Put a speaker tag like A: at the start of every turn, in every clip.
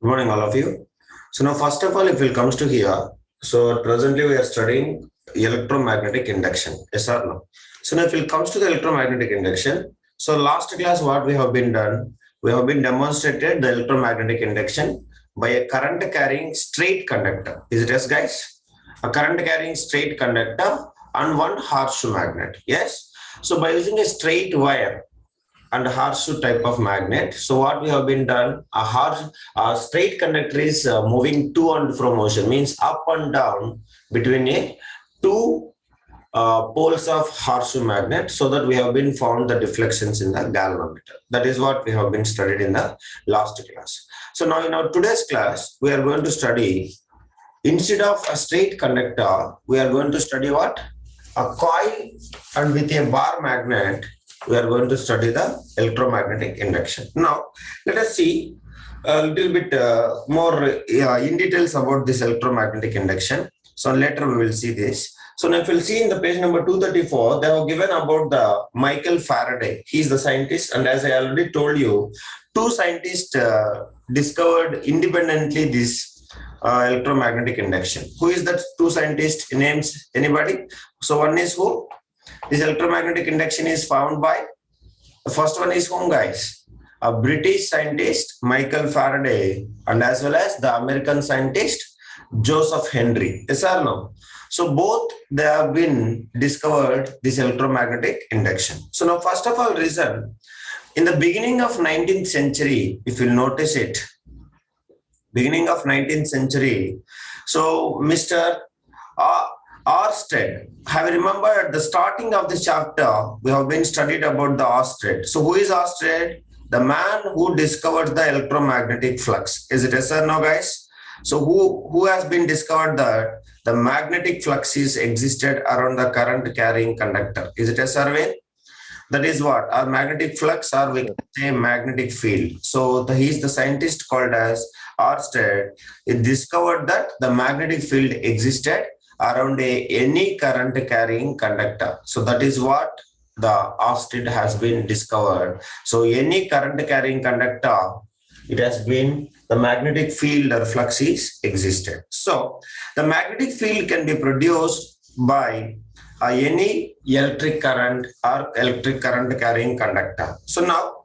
A: Good morning, all of you. So now, first of all, if it comes to here, so presently we are studying electromagnetic induction. Yes or no? So now, if it comes to the electromagnetic induction, so last class what we have been done, we have been demonstrated the electromagnetic induction by a current carrying straight conductor. Is it yes, guys? A current carrying straight conductor and one horseshoe magnet. Yes. So by using a straight wire and horseshoe type of magnet. So what we have been done, a straight conductor is moving to and fro motion, means up and down between a two poles of horseshoe magnet, so that we have been found the deflections in the galvanometer. That is what we have been studied in the last class. So now in our today's class, we are going to study, instead of a straight conductor, we are going to study what? A coil, and with a bar magnet, we are going to study the electromagnetic induction. Now, let us see a little bit more in details about this electromagnetic induction. So later we will see this. So now if you'll see in the page number 234, they have given about the Michael Faraday. He is the scientist, and as I already told you, two scientists discovered independently this electromagnetic induction. Who is that two scientists? Names, anybody? So one is who? This electromagnetic induction is found by, the first one is whom, guys? A British scientist, Michael Faraday, and as well as the American scientist, Joseph Henry. Yes or no? So both they have been discovered this electromagnetic induction. So now, first of all, reason, in the beginning of 19th century, if you notice it, beginning of 19th century, so Mr. Ørsted. Have you remembered at the starting of this chapter, we have been studied about the Ørsted. So who is Ørsted? The man who discovered the electromagnetic flux. Is it yes or no, guys? So who has been discovered that the magnetic flux is existed around the current carrying conductor? Is it yes or no? That is what? Our magnetic flux, or we can say magnetic field. So he is the scientist called as Ørsted. He discovered that the magnetic field existed around any current carrying conductor. So that is what the Ørsted has been discovered. So any current carrying conductor, it has been, the magnetic field or flux is existed. So the magnetic field can be produced by any electric current or electric current carrying conductor. So now,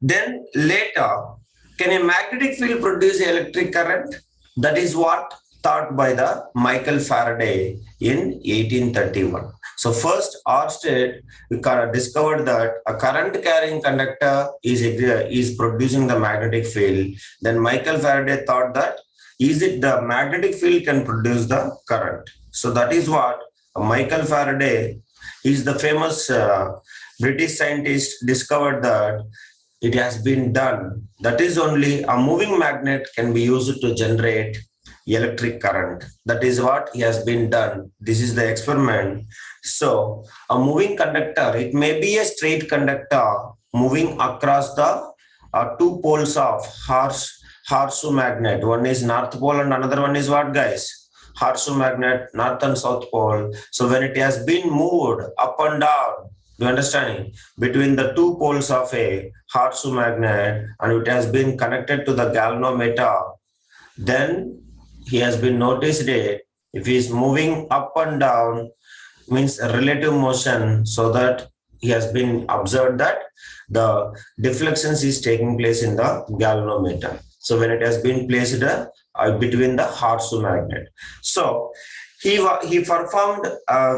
A: then later, can a magnetic field produce electric current? That is what thought by the Michael Faraday in 1831. So first, Ørsted discovered that a current carrying conductor is producing the magnetic field. Then Michael Faraday thought that, is it the magnetic field can produce the current? So that is what Michael Faraday is the famous British scientist discovered that it has been done. That is only a moving magnet can be used to generate electric current. That is what has been done. This is the experiment. So a moving conductor, it may be a straight conductor moving across the two poles of horseshoe magnet. One is north pole and another one is what, guys? Horseshoe magnet, north and south pole. So when it has been moved up and down, do you understand? Between the two poles of a horseshoe magnet, and it has been connected to the galvanometer, then he has been noticed it. If he is moving up and down, means relative motion, so that he has been observed that the deflections is taking place in the galvanometer. So when it has been placed between the horseshoe magnet. So he performed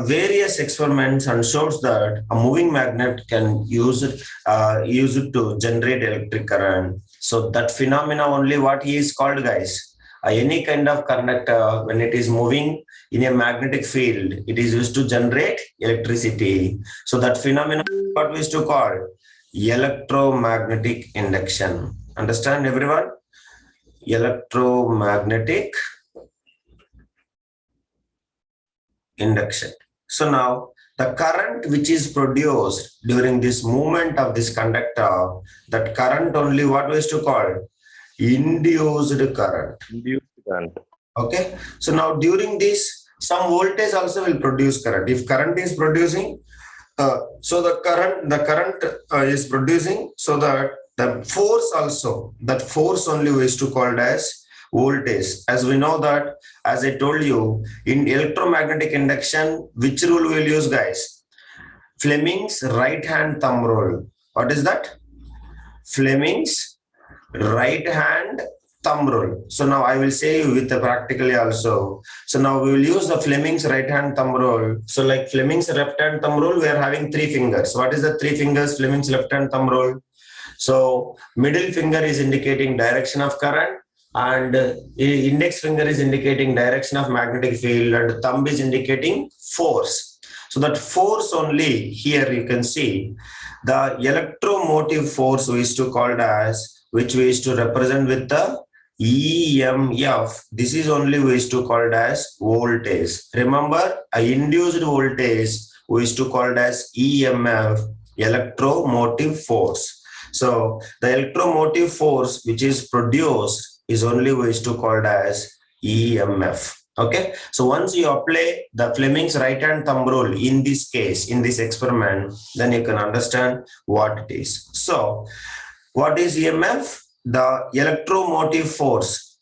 A: various experiments and shows that a moving magnet can use it to generate electric current. So that phenomena only what he is called, guys. Any kind of conductor, when it is moving in a magnetic field, it is used to generate electricity. So that phenomenon, what we used to call electromagnetic induction. Understand, everyone? Electromagnetic induction. So now the current which is produced during this movement of this conductor, that current only what we used to call induced current. Okay. So now during this, some voltage also will produce current. If current is producing, so the current is producing, so that The force also, that force only we used to call as voltage. As we know that, as I told you, in electromagnetic induction, which rule we will use, guys? Fleming's right hand thumb rule. What is that? Fleming's right hand thumb rule. So now I will say with the practically also. So now we will use the Fleming's right hand thumb rule. So like Fleming's left hand thumb rule, we are having 3 fingers. What is the 3 fingers Fleming's left hand thumb rule? So middle finger is indicating direction of current, and index finger is indicating direction of magnetic field, and thumb is indicating force. So that force only here you can see the electromotive force we used to call it as, which we used to represent with the EMF. This is only we used to call it as voltage. Remember, a induced voltage we used to call it as EMF, electromotive force. So the electromotive force which is produced is only we used to call it as EMF. Okay, so once you apply the Fleming's right hand thumb rule in this case, in this experiment, then you can understand what it is. So what is EMF? The electromotive force.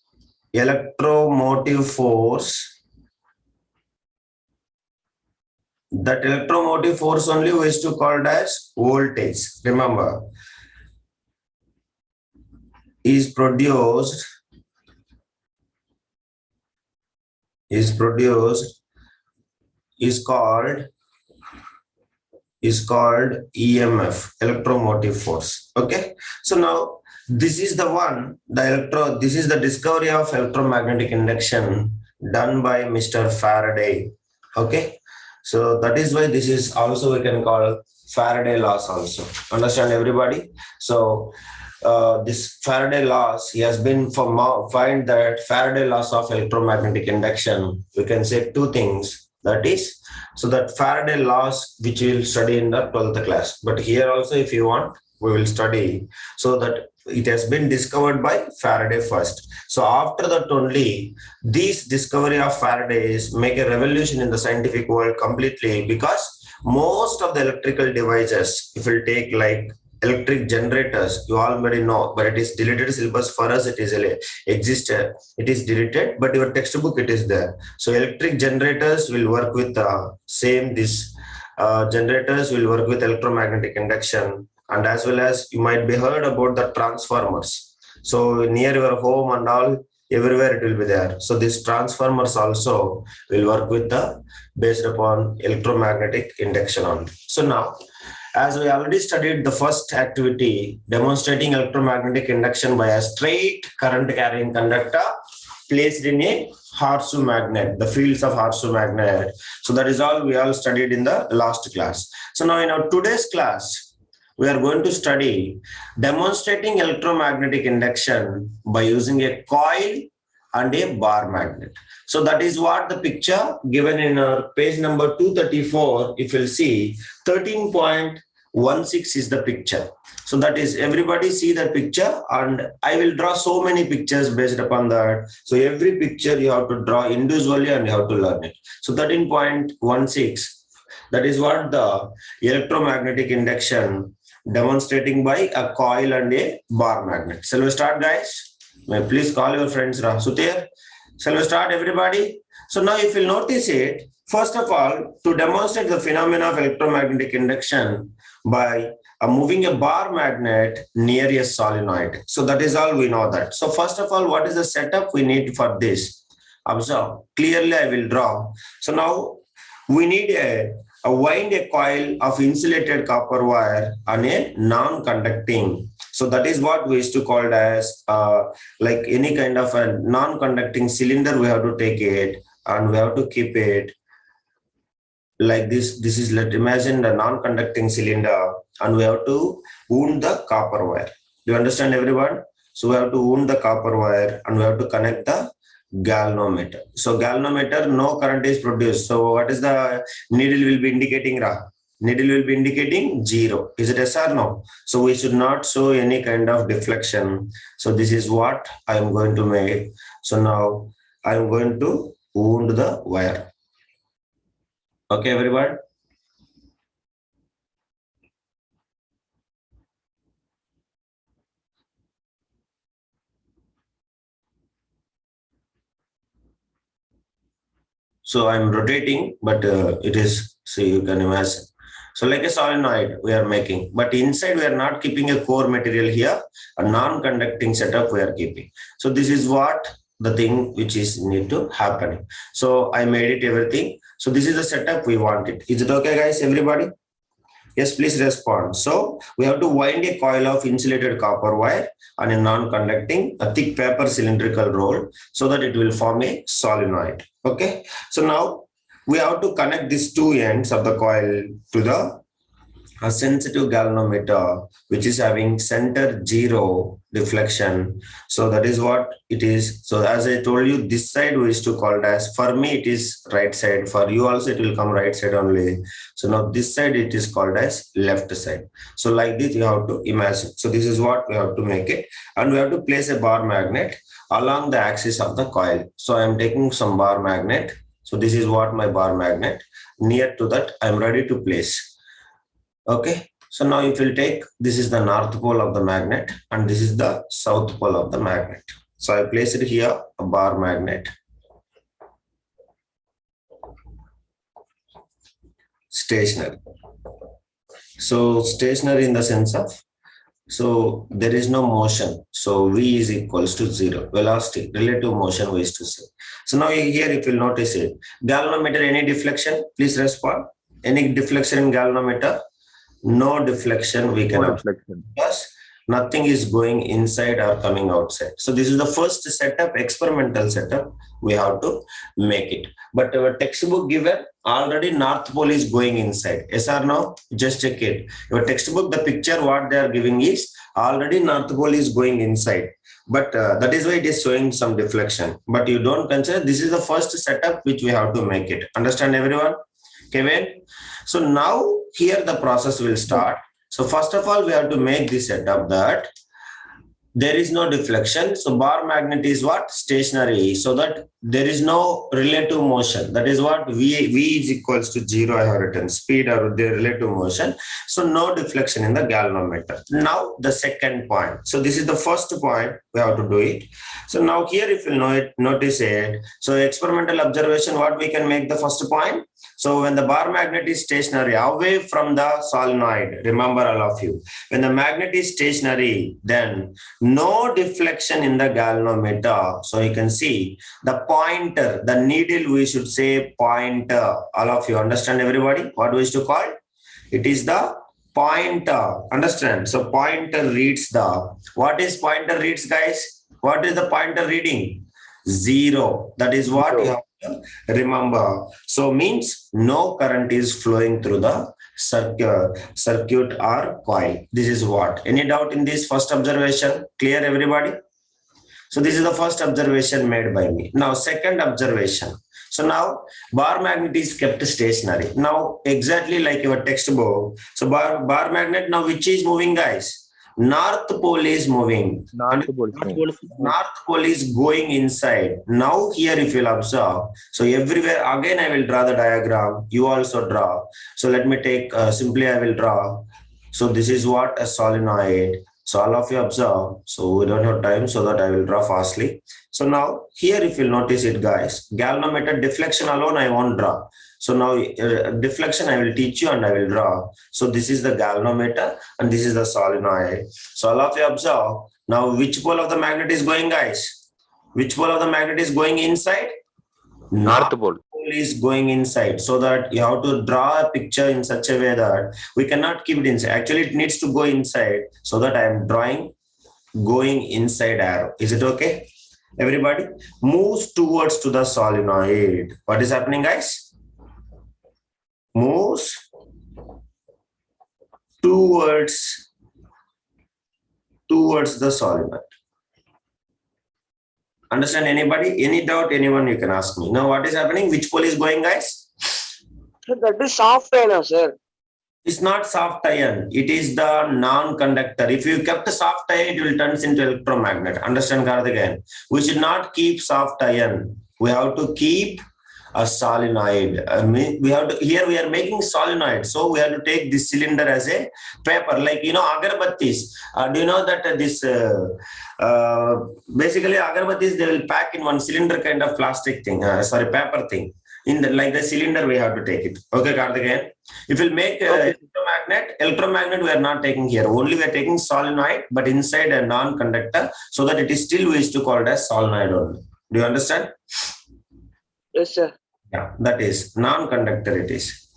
A: Electromotive force. That electromotive force only we used to call it as voltage. Remember, is produced is called EMF, electromotive force. Okay, so now this is the one, this is the discovery of electromagnetic induction done by Mr. Faraday. Okay, so that is why this is also we can call Faraday laws also. Understand everybody? So this Faraday laws, he has been find that Faraday laws of electromagnetic induction, we can say 2 things. That is, so that Faraday laws which we will study in the 12th class, but here also if you want we will study, so that it has been discovered by Faraday first. So after that only, this discovery of Faraday's make a revolution in the scientific world completely, because most of the electrical devices, if you take like electric generators, you already know, but it is deleted syllabus for us. It is existed, it is deleted, but your textbook it is there. So electric generators will work with same this generators will work with electromagnetic induction, and as well as you might be heard about the transformers. So near your home and all, everywhere it will be there. So these transformers also will work with the based upon electromagnetic induction only. So now, as we already studied the first activity, demonstrating electromagnetic induction by a straight current carrying conductor placed in a horseshoe magnet, the fields of horseshoe magnet. So that is all we all studied in the last class. So now in our today's class, we are going to study demonstrating electromagnetic induction by using a coil and a bar magnet. So that is what the picture given in our page number 234, if you'll see, 13.16 is the picture. So that is, everybody see the picture, and I will draw so many pictures based upon that. So every picture you have to draw individually and you have to learn it. So 13.16, that is what the electromagnetic induction demonstrating by a coil and a bar magnet. Shall we start, guys? May please call your friends. Sutir, shall we start, everybody? So now if you notice it, first of all, to demonstrate the phenomena of electromagnetic induction by moving a bar magnet near a solenoid. So that is all we know that. So first of all, what is the setup we need for this? Observe. Clearly I will draw. So now we need a wind a coil of insulated copper wire on a non-conducting. So that is what we used to call it as like any kind of a non-conducting cylinder. We have to take it and we have to keep it like this. This is, let's imagine the non-conducting cylinder, and we have to wound the copper wire. Do you understand, everyone? So we have to wound the copper wire and we have to connect the galvanometer. So galvanometer, no current is produced. So what is the needle will be indicating? Needle will be indicating 0. Is it yes or no? So we should not show any kind of deflection. So this is what I am going to make. So now I am going to wound the wire. Okay, everyone. So I'm rotating, but it is, see, you can imagine. So like a solenoid we are making, but inside we are not keeping a core material here, a non-conducting setup we are keeping. So this is what the thing which is need to happen. So I made it everything. So this is the setup we wanted. Is it okay, guys, everybody? Yes, please respond. So we have to wind a coil of insulated copper wire on a non-conducting, a thick paper cylindrical roll so that it will form a solenoid. Okay. So now we have to connect these two ends of the coil to the a sensitive galvanometer which is having center zero deflection. So that is what it is. So as I told you, this side we used to call it as, for me it is right side, for you also it will come right side only. So now this side it is called as left side. So like this you have to imagine. So this is what we have to make it, and we have to place a bar magnet along the axis of the coil. So I am taking some bar magnet. So this is what my bar magnet, near to that I am ready to place. Okay, so now if you take, this is the north pole of the magnet and this is the south pole of the magnet. So I place it here, a bar magnet. Stationary. So stationary in the sense of, so there is no motion. So V is equals to 0. Velocity, relative motion we used to say. So now here if you'll notice it, galvanometer, any deflection, please respond. Any deflection in galvanometer? No deflection, we cannot. Because nothing is going inside or coming outside. So this is the first setup, experimental setup, we have to make it. But our textbook given already north pole is going inside. Yes or no? Just check it. Your textbook, the picture what they are giving is already north pole is going inside. But that is why it is showing some deflection. But you don't consider this is the first setup which we have to make it. Understand everyone? Kevin? So now here the process will start. So first of all, we have to make this setup that there is no deflection. So bar magnet is what? Stationary. So that there is no relative motion. That is what V is equals to 0. I have written speed or the relative motion. So no deflection in the galvanometer. Now the second point. So this is the first point we have to do it. So now here if you know it, notice it. So experimental observation, what we can make the first point. So when the bar magnet is stationary away from the solenoid, remember all of you, when the magnet is stationary, then no deflection in the galvanometer. So you can see the pointer, the needle, we should say pointer. All of you understand, everybody, what we used to call? It is the pointer. Understand? So pointer reads the, what is pointer reads, guys? What is the pointer reading? 0. That is what you have to remember. So means no current is flowing through the circuit or coil. This is what. Any doubt in this first observation? Clear, everybody? So this is the first observation made by me. Now second observation. So now bar magnet is kept stationary. Now exactly like your textbook. So bar magnet now which is moving, guys? North pole is moving. North pole is going inside. Now here if you'll observe, so everywhere again I will draw the diagram. You also draw. So let me take simply I will draw. So this is what a solenoid. So all of you observe. So we don't have time, so that I will draw fastly. So now here if you'll notice it, guys, galvanometer deflection alone I won't draw. So now deflection I will teach you and I will draw. So this is the galvanometer and this is the solenoid. So all of you observe. Now which pole of the magnet is going, guys? Which pole of the magnet is going inside? North pole is going inside. So that you have to draw a picture in such a way that we cannot keep it inside. Actually it needs to go inside. So that I am drawing going inside arrow. Is it okay? Everybody moves towards to the solenoid. What is happening, guys? Moves towards the solenoid. Understand, anybody? Any doubt, anyone, you can ask me. Now what is happening? Which pole is going, guys?
B: That is soft iron, sir.
A: It's not soft iron. It is the non-conductor. If you kept a soft iron, it will turn into electromagnet. Understand, Karthikeyan? We should not keep soft iron. We have to keep a solenoid. We have to, here we are making solenoid. So we have to take this cylinder as a paper, like, you know, agarbattis. Do you know that basically agarbattis, they will pack in one cylinder kind of plastic thing, paper thing. in the like the cylinder we have to take it. Okay, Karthikeyan. If we'll make
B: Okay.
A: electromagnet we are not taking here. Only we are taking solenoid, but inside a non-conductor, so that it is still we used to call it as solenoid only. Do you understand?
B: Yes, sir.
A: Yeah, that is non-conductor it is.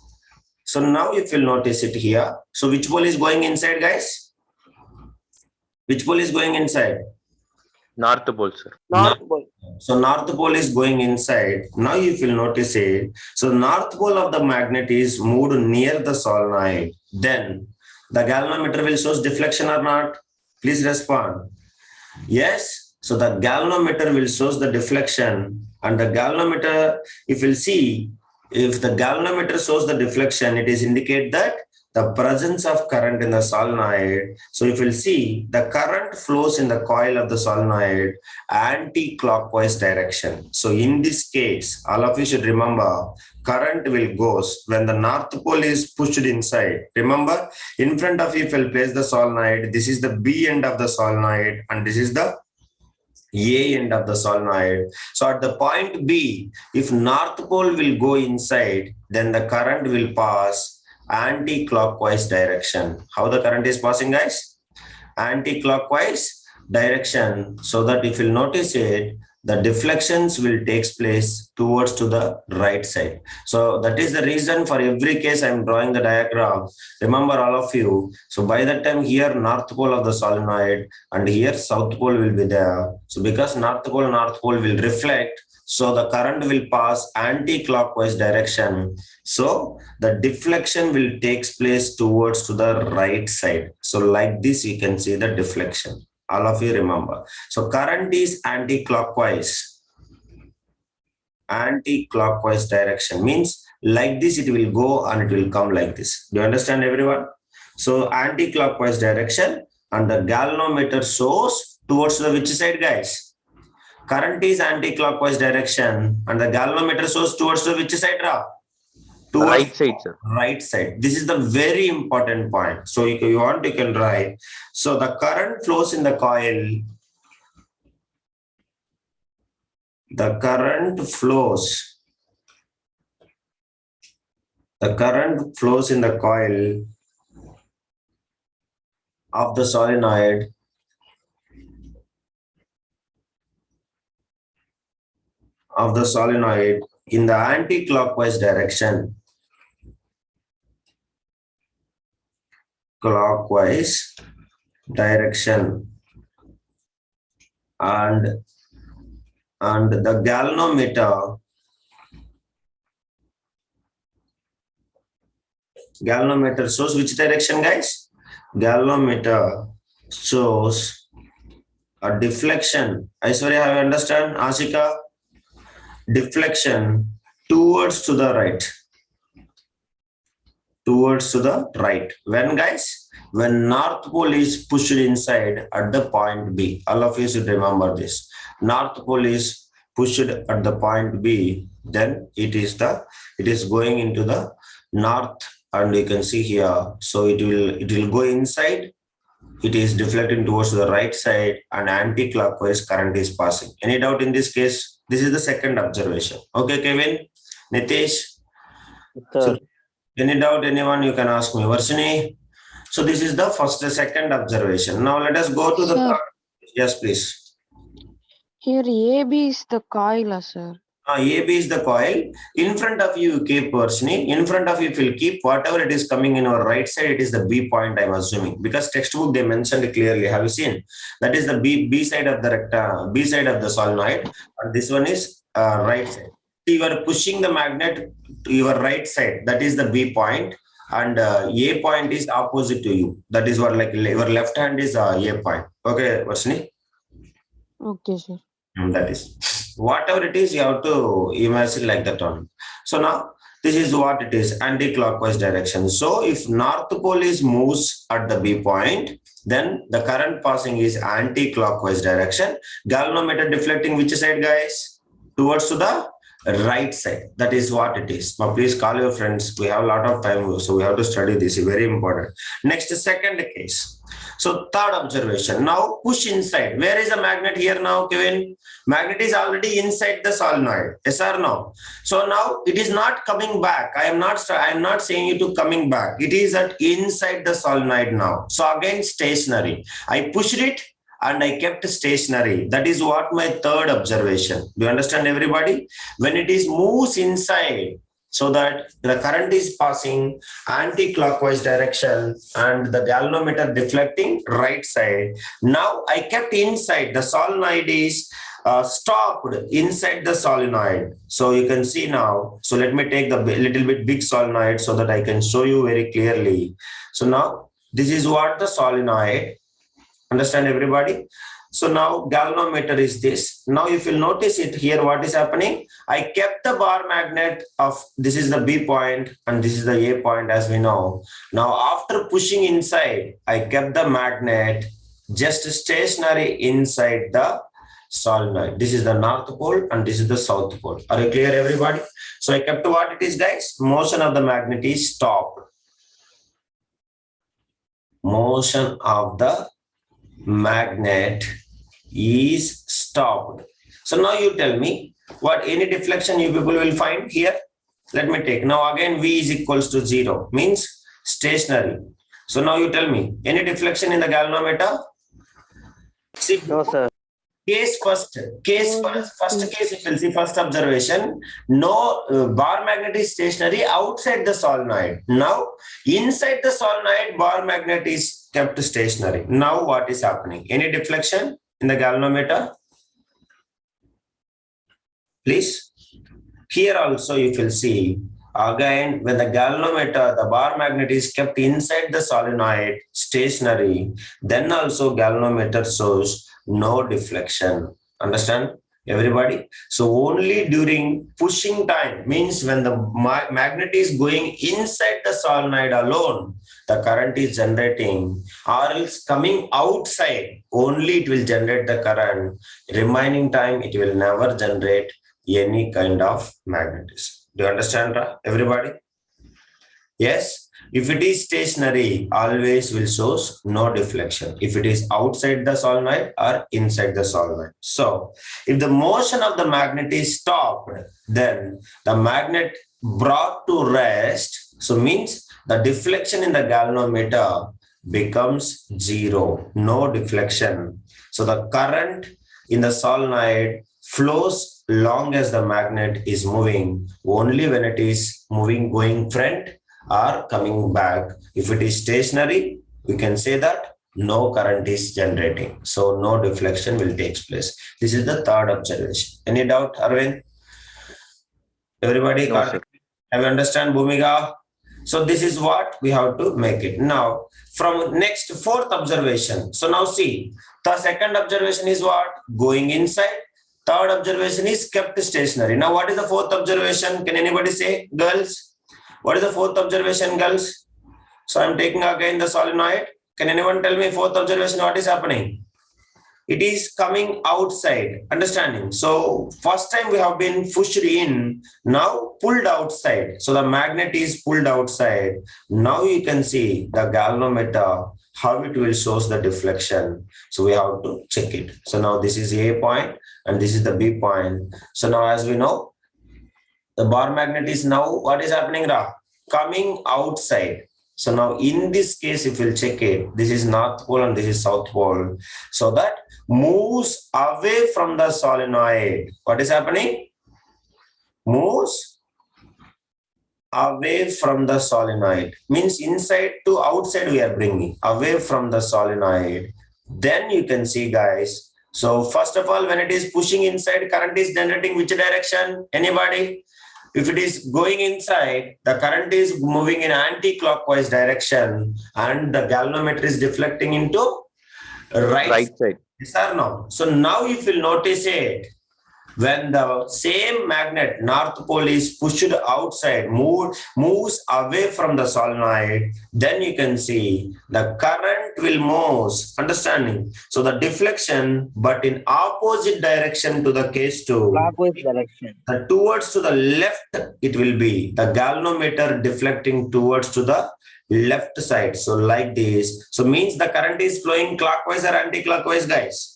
A: So now if you'll notice it here, so which pole is going inside, guys? Which pole is going inside?
C: North pole, sir.
B: North pole.
A: So north pole is going inside. Now if you'll notice it, so north pole of the magnet is moved near the solenoid. Then the galvanometer will show deflection or not? Please respond. Yes. So the galvanometer will show the deflection, and the galvanometer, if you'll see, if the galvanometer shows the deflection, it is indicate that the presence of current in the solenoid. So if you'll see, the current flows in the coil of the solenoid anti-clockwise direction. So in this case, all of you should remember, current will goes when the north pole is pushed inside. Remember, in front of you, if you'll place the solenoid, this is the B end of the solenoid, and this is the A end of the solenoid. So at the point B, if north pole will go inside, then the current will pass anti-clockwise direction. How the current is passing, guys? Anti-clockwise direction, so that if you'll notice it, the deflections will take place towards to the right side. So that is the reason for every case I'm drawing the diagram. Remember all of you. So by that time here north pole of the solenoid, and here south pole will be there. So because north pole will reflect, so the current will pass anti-clockwise direction. So the deflection will take place towards to the right side. So like this you can see the deflection. All of you remember. So current is anti-clockwise. Anti-clockwise direction means like this it will go and it will come like this. Do you understand, everyone? So anti-clockwise direction, and the galvanometer shows towards the which side, guys? Current is anti-clockwise direction, and the galvanometer shows towards the which side, Ra? Towards
C: Right side, sir.
A: right side. This is the very important point. So if you want, you can write. So the current flows in the coil. The current flows. The current flows in the coil of the solenoid in the anti-clockwise direction. Clockwise direction, and the galvanometer shows which direction, guys? Galvanometer shows a deflection. Aishwarya, have you understand? Ashika? Deflection towards to the right. Towards to the right. When, guys? When north pole is pushed inside at the point B. All of you should remember this. North pole is pushed at the point B, then it is going into the north, and you can see here. So it will go inside. It is deflecting towards the right side, and anti-clockwise current is passing. Any doubt in this case? This is the second observation. Okay, Kevin, Nitish. So, any doubt, anyone, you can ask me. Varshini. So this is the second observation. Now let us go to the third. Yes, please.
D: Here AB is the coil, sir.
A: AB is the coil. In front of you keep Varshini. In front of you, if you keep whatever it is coming in our right side, it is the B point, I'm assuming. Because textbook they mentioned it clearly. Have you seen? That is the B side of the B side of the solenoid. And this one is right side. You are pushing the magnet to your right side. That is the B point. And A point is opposite to you. That is what, like, your left hand is A point. Okay, Varshini?
D: Okay, sir.
A: That is. Whatever it is, you have to imagine like that one. So now, this is what it is, anti-clockwise direction. So if north pole is moves at the B point, then the current passing is anti-clockwise direction. Galvanometer deflecting which side, guys? Towards to the right side. That is what it is. Now, please call your friends. We have a lot of time, so we have to study this. Very important. Next, second case. So, third observation. Now, push inside. Where is the magnet here now, Kevin? Magnet is already inside the solenoid. Yes or no? So now it is not coming back. I am not saying you to coming back. It is at inside the solenoid now. So again, stationary. I pushed it and I kept stationary. That is what my third observation. Do you understand, everybody? When it is moves inside, so that the current is passing anti-clockwise direction and the galvanometer deflecting right side. Now I kept inside. The solenoid is stopped inside the solenoid. So you can see now. So let me take the little bit big solenoid so that I can show you very clearly. So now this is what the solenoid. Understand, everybody? So now galvanometer is this. Now if you'll notice it here, what is happening? I kept the bar magnet of, this is the B point and this is the A point, as we know. Now after pushing inside, I kept the magnet just stationary inside the solenoid. This is the north pole and this is the south pole. Are you clear, everybody? So I kept what it is, guys. Motion of the magnet is stopped. Motion of the magnet is stopped. So now you tell me what any deflection you people will find here. Let me take now again V is equals to 0 means stationary. So now you tell me any deflection in the galvanometer. See,
B: No, sir.
A: first case if you'll see first observation, no bar magnet is stationary outside the solenoid. Now inside the solenoid, bar magnet is kept stationary. Now what is happening? Any deflection in the galvanometer? Please. Here also you will see again when the galvanometer, the bar magnet is kept inside the solenoid stationary, then also galvanometer shows no deflection. Understand, everybody? So only during pushing time, means when the magnet is going inside the solenoid alone, the current is generating, or else coming outside, only it will generate the current. Remaining time, it will never generate any kind of magnetism. Do you understand, everybody? Yes. If it is stationary, always will shows no deflection. If it is outside the solenoid or inside the solenoid. So if the motion of the magnet is stopped, then the magnet brought to rest. So means the deflection in the galvanometer becomes 0, no deflection. So the current in the solenoid flows long as the magnet is moving, only when it is moving, going front or coming back. If it is stationary, we can say that no current is generating. So no deflection will take place. This is the third observation. Any doubt, Arvind? Everybody,
C: No,
A: have
C: sir.
A: you understand, Bhumiga? So this is what we have to make it. Now, from next fourth observation. So now see, the second observation is what? Going inside. Third observation is kept stationary. Now, what is the fourth observation? Can anybody say, girls? What is the fourth observation, girls? So I'm taking again the solenoid. Can anyone tell me fourth observation, what is happening? It is coming outside. Understanding? So first time we have been pushed in, now pulled outside. So the magnet is pulled outside. Now you can see the galvanometer, how it will shows the deflection. So we have to check it. So now this is A point and this is the B point. So now as we know, the bar magnet is now, what is happening, Ra? Coming outside. So now in this case, if we'll check it, this is north pole and this is south pole. So that moves away from the solenoid. What is happening? Moves away from the solenoid. Means inside to outside we are bringing. Away from the solenoid. Then you can see, guys. So first of all, when it is pushing inside, current is generating which direction? Anybody? If it is going inside, the current is moving in anti-clockwise direction and the galvanometer is deflecting into right
C: Right side.
A: Yes or no? So now if you'll notice it, When the same magnet, north pole, is pushed outside, moves away from the solenoid, then you can see the current will move, understanding? So the deflection, but in opposite direction to the case 2.
B: Clockwise direction.
A: Towards to the left, it will be the galvanometer deflecting towards to the left side. So like this. So means the current is flowing clockwise or anti-clockwise, guys?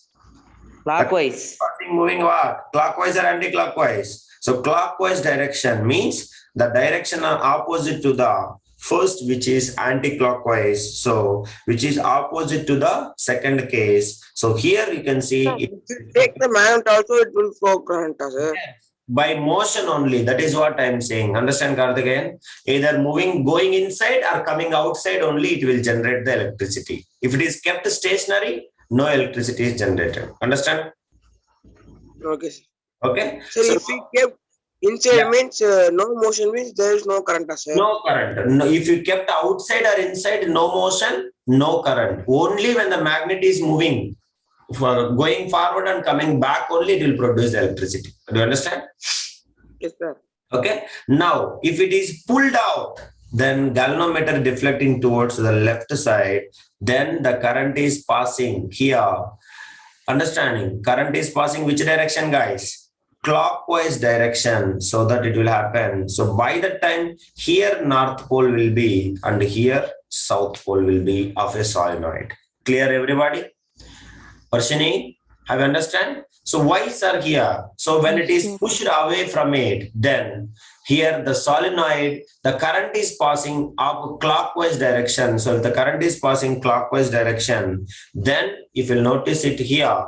B: Clockwise.
A: Moving what? Clockwise or anti-clockwise? So clockwise direction means the direction are opposite to the first, which is anti-clockwise. So which is opposite to the second case. So here you can see
E: If you take the magnet also, it will flow current, sir.
A: by motion only. That is what I'm saying. Understand, Karthikeyan? Either moving, going inside or coming outside only, it will generate the electricity. If it is kept stationary, no electricity is generated. Understand?
E: Okay, sir.
A: Okay.
E: So if we kept inside means no motion means there is no current, sir.
A: No current. No, if you kept outside or inside, no motion, no current. Only when the magnet is moving, for going forward and coming back only, it will produce electricity. Do you understand?
E: Yes, sir.
A: Okay. Now, if it is pulled out, then galvanometer deflecting towards the left side, then the current is passing here. Understanding? Current is passing which direction, guys? Clockwise direction, so that it will happen. So by the time here north pole will be and here south pole will be of a solenoid. Clear, everybody? Parshini, have you understand? So wires are here. So when it is pushed away from it, then here the solenoid, the current is passing up clockwise direction. So if the current is passing clockwise direction, then if you'll notice it here,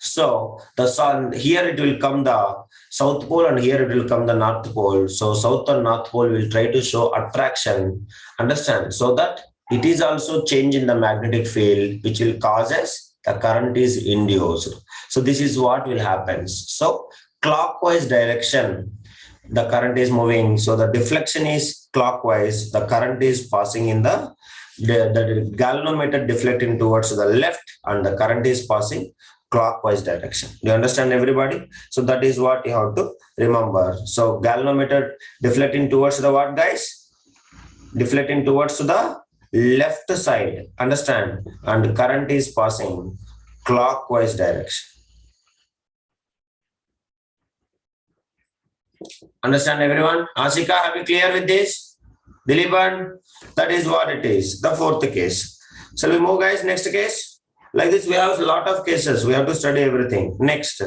A: so the sun here it will come the south pole and here it will come the north pole. So south and north pole will try to show attraction. Understand? So that it is also change in the magnetic field, which will causes the current is induced. So this is what will happen. So clockwise direction, the current is moving. So the deflection is clockwise. The current is passing in the galvanometer deflecting towards the left and the current is passing clockwise direction. Do you understand, everybody? So that is what you have to remember. So galvanometer deflecting towards the what, guys? Deflecting towards the left side. Understand? And current is passing clockwise direction. Understand, everyone? Ashika, have you clear with this? Dilipan, that is what it is. The fourth case. Shall we move, guys? Next case. Like this, we have a lot of cases. We have to study everything. Next.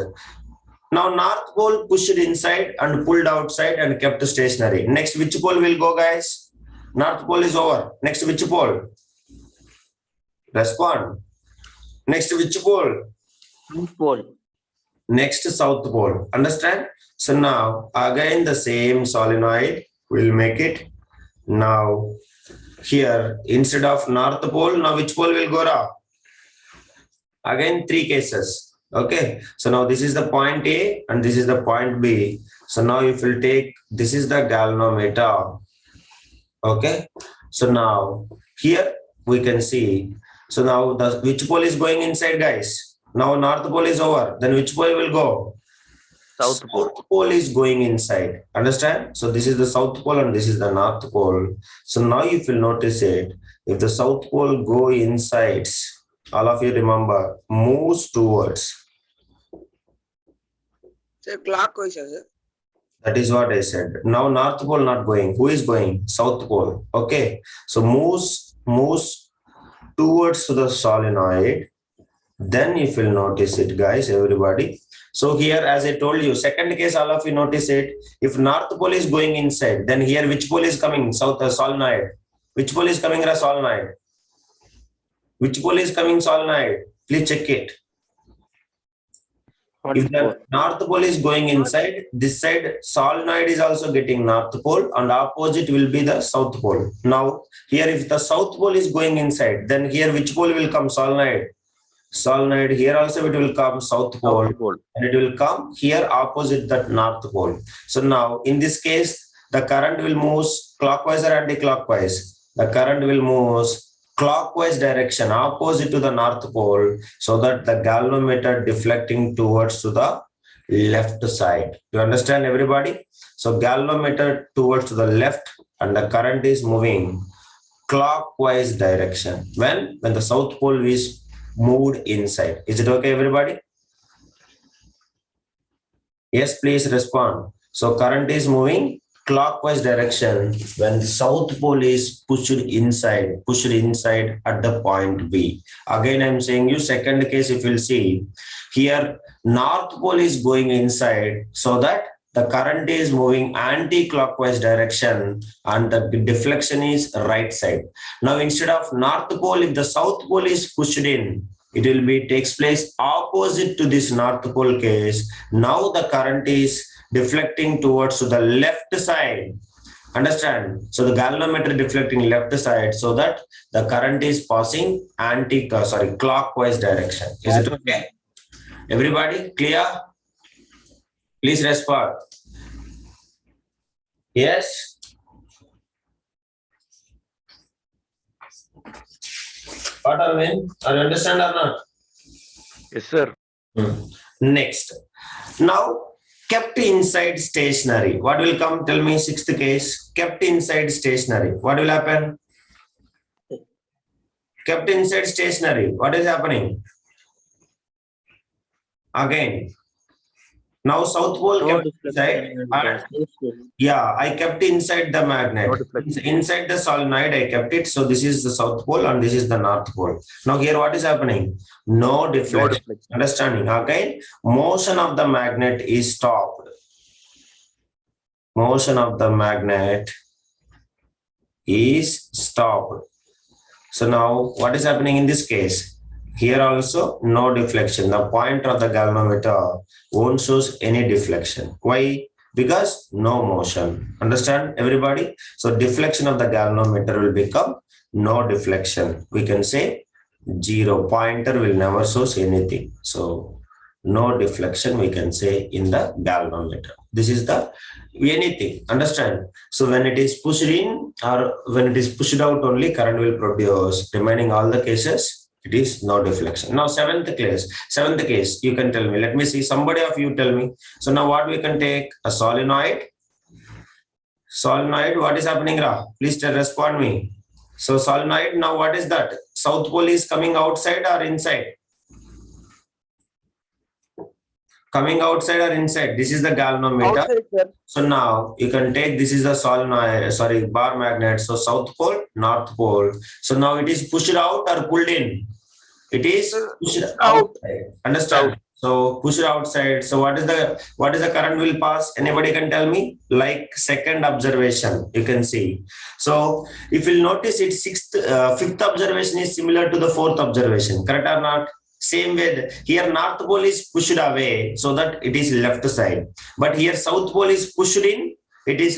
A: Now, north pole pushed inside and pulled outside and kept stationary. Next, which pole will go, guys? North pole is over. Next, which pole? Respond. Next, which pole?
B: North pole.
A: Next, south pole. Understand? So now, again, the same solenoid. We'll make it. Now, here, instead of north pole, now which pole will go now? Again, three cases. Okay. So now this is the point A and this is the point B. So now if you take, this is the galvanometer. Okay. So now here we can see. So now the which pole is going inside, guys? Now north pole is over. Then which pole will go?
C: South pole.
A: South pole is going inside. Understand? So this is the south pole and this is the north pole. So now if you notice it, if the south pole go inside, all of you remember, moves towards.
E: Sir, clockwise, sir.
A: That is what I said. Now north pole not going. Who is going? South pole. Okay. So moves towards the solenoid. Then if you'll notice it, guys, everybody. So here, as I told you, second case, all of you notice it. If north pole is going inside, then here which pole is coming? South solenoid. Which pole is coming? Solenoid. Which pole is coming? Solenoid. Please check it. If the north pole is going inside, this side solenoid is also getting north pole and opposite will be the south pole. Now here if the south pole is going inside, then here which pole will come? Solenoid. Solenoid here also it will come south pole, and it will come here opposite that north pole. So now in this case, the current will move clockwise or anti-clockwise. The current will move clockwise direction opposite to the north pole, so that the galvanometer deflecting towards to the left side. You understand, everybody? So galvanometer towards the left and the current is moving clockwise direction when the south pole is moved inside. Is it okay, everybody? Yes, please respond. So current is moving clockwise direction when the south pole is pushed inside at the point B. Again, I'm saying you second case, if you'll see here, north pole is going inside so that the current is moving anti-clockwise direction and the deflection is right side. Now, instead of north pole, if the south pole is pushed in, it will be takes place opposite to this north pole case. Now the current is deflecting towards the left side. Understand? So the galvanometer deflecting left side so that the current is passing clockwise direction. Is it okay? Everybody clear? Please respond. Yes? What are we? Are you understand or not?
C: Yes, sir.
A: Next. Now, kept inside stationary. What will come? Tell me, sixth case. Kept inside stationary. What will happen? Kept inside stationary. What is happening? Again. Now south pole
B: No
A: kept
B: deflection
A: inside.
B: and
A: Yeah, I kept inside the magnet.
C: No deflection.
A: Inside the solenoid, I kept it. So this is the south pole and this is the north pole. Now here what is happening? No deflection.
C: No deflection.
A: Understanding? Again, motion of the magnet is stopped. Motion of the magnet is stopped. So now what is happening in this case? Here also no deflection. The pointer of the galvanometer won't show any deflection. Why? Because no motion. Understand, everybody? So deflection of the galvanometer will become no deflection. We can say 0. Pointer will never show anything. So no deflection we can say in the galvanometer. This is the anything. Understand? So when it is pushed in or when it is pushed out, only current will produce. Remaining all the cases, it is no deflection. Now seventh case, you can tell me. Let me see, somebody of you tell me. So now what we can take? A solenoid. Solenoid, what is happening, Ra? Please respond me. So solenoid, now what is that? South pole is coming outside or inside? Coming outside or inside? This is the galvanometer.
E: Outside, sir.
A: So now you can take, this is the solenoid, bar magnet. So south pole, north pole. So now it is pushed out or pulled in? It is pushed outside. Understand? So pushed outside. So what is the current will pass? Anybody can tell me? Like second observation, you can see. So if you'll notice it, fifth observation is similar to the fourth observation. Correct or not? Same way, here north pole is pushed away so that it is left side. But here south pole is pushed in, it is